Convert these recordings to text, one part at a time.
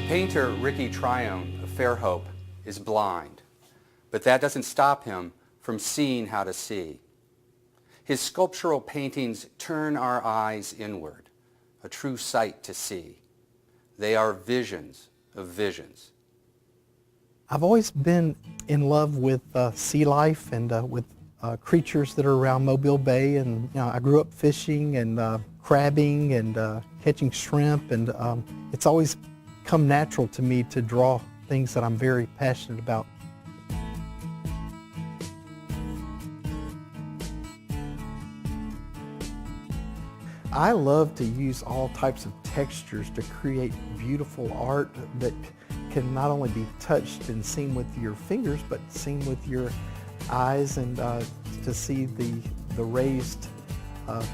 Painter Ricky Trione of Fairhope is blind, but that doesn't stop him from seeing how to see. His sculptural paintings turn our eyes inward, a true sight to see. They are visions of visions. I've always been in love with sea life and with creatures that are around Mobile Bay, and I grew up fishing and crabbing and catching shrimp, and it's always come natural to me to draw things that I'm very passionate about. I love to use all types of textures to create beautiful art that can not only be touched and seen with your fingers, but seen with your eyes, and to see the raised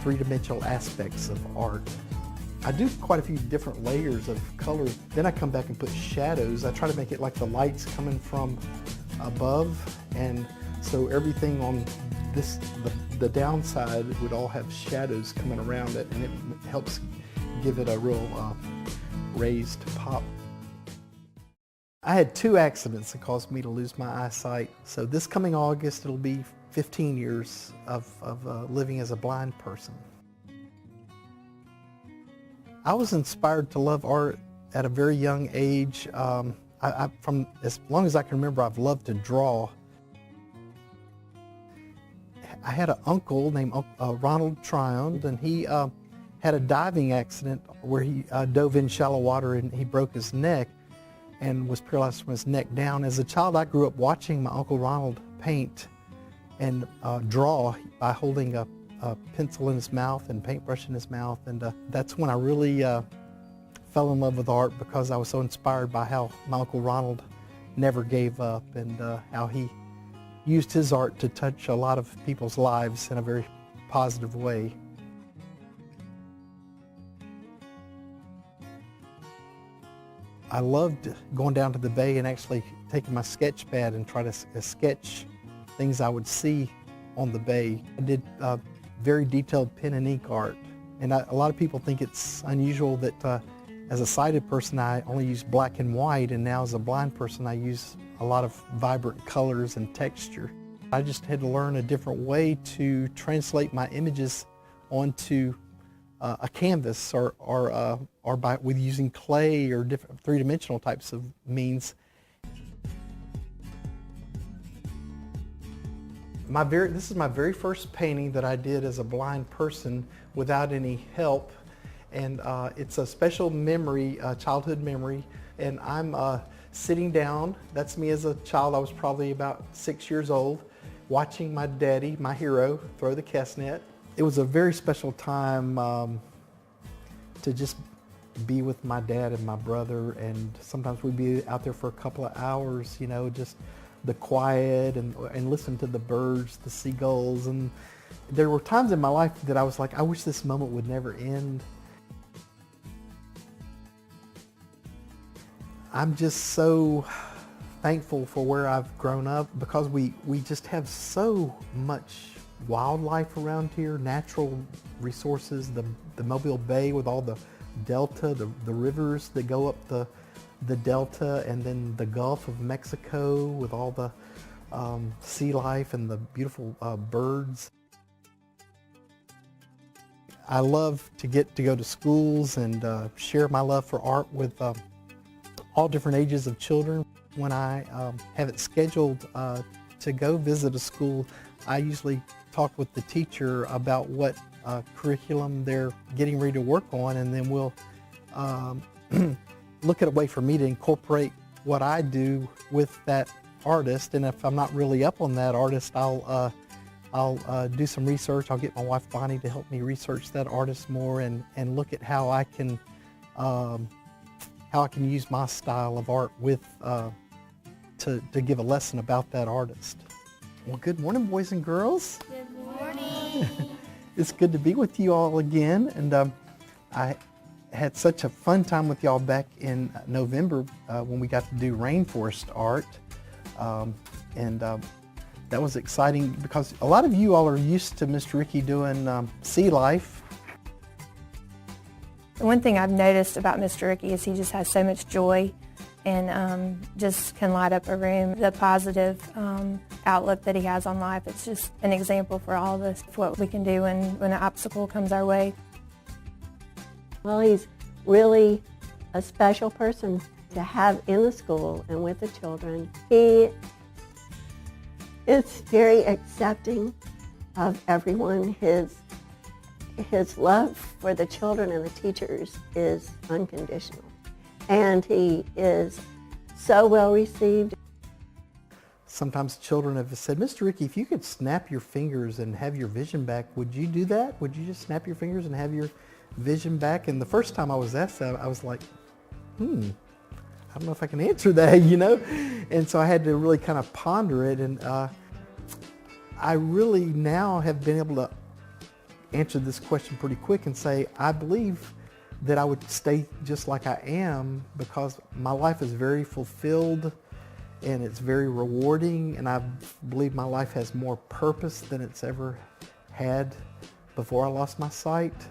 three-dimensional aspects of art. I do quite a few different layers of color. Then I come back and put shadows. I try to make it like the light's coming from above, and so everything on the downside would all have shadows coming around it, and it helps give it a real raised pop. I had 2 accidents that caused me to lose my eyesight. So this coming August, it'll be 15 years of living as a blind person. I was inspired to love art at a very young age. From as long as I can remember, I've loved to draw. I had an uncle named Ronald Trione, and he had a diving accident where he dove in shallow water and he broke his neck and was paralyzed from his neck down. As a child, I grew up watching my Uncle Ronald paint and draw by holding a pencil in his mouth and paintbrush in his mouth, and that's when I really fell in love with art, because I was so inspired by how my Uncle Ronald never gave up, and how he used his art to touch a lot of people's lives in a very positive way. I loved going down to the bay and actually taking my sketch pad and try to sketch things I would see on the bay. I did very detailed pen and ink art, and a lot of people think it's unusual that as a sighted person I only use black and white, and now as a blind person I use a lot of vibrant colors and texture. I just had to learn a different way to translate my images onto a canvas, or with using clay or different three-dimensional types of means. This is my very first painting that I did as a blind person without any help, and it's a special memory, childhood memory, and I'm sitting down. That's me as a child. I was probably about 6 years old, watching my daddy, my hero, throw the cast net. It was a very special time to just be with my dad and my brother, and sometimes we'd be out there for a couple of hours, just the quiet, and listen to the birds, the seagulls. And there were times in my life that I was like, I wish this moment would never end. I'm just so thankful for where I've grown up, because we just have so much wildlife around here, natural resources, the Mobile Bay with all the delta, the rivers that go up the delta, and then the Gulf of Mexico with all the sea life and the beautiful birds. I love to get to go to schools and share my love for art with all different ages of children. When I have it scheduled to go visit a school, I usually talk with the teacher about what curriculum they're getting ready to work on, and then we'll look at a way for me to incorporate what I do with that artist. And if I'm not really up on that artist, I'll do some research. I'll get my wife Bonnie to help me research that artist more, and look at how I can use my style of art with to give a lesson about that artist. Well, good morning, boys and girls. Good morning. It's good to be with you all again, and I had such a fun time with y'all back in November when we got to do rainforest art, and that was exciting because a lot of you all are used to Mr. Ricky doing sea life. The one thing I've noticed about Mr. Ricky is he just has so much joy and just can light up a room. The positive outlook that he has on life, it's just an example for all of us of what we can do when an obstacle comes our way. Well, he's really a special person to have in the school and with the children. He is very accepting of everyone. His love for the children and the teachers is unconditional. And he is so well received. Sometimes children have said, Mr. Ricky, if you could snap your fingers and have your vision back, would you do that? Would you just snap your fingers and have your vision back? And the first time I was asked that, I was like, I don't know if I can answer that, you know? And so I had to really kind of ponder it. And I really now have been able to answer this question pretty quick and say, I believe that I would stay just like I am because my life is very fulfilled and it's very rewarding, and I believe my life has more purpose than it's ever had before I lost my sight.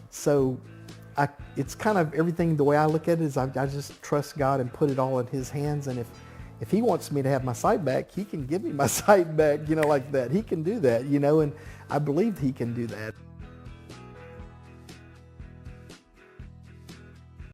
So it's kind of everything, the way I look at it is I just trust God and put it all in His hands, and if He wants me to have my sight back, He can give me my sight back, you know, like that. He can do that, you know, and I believe He can do that.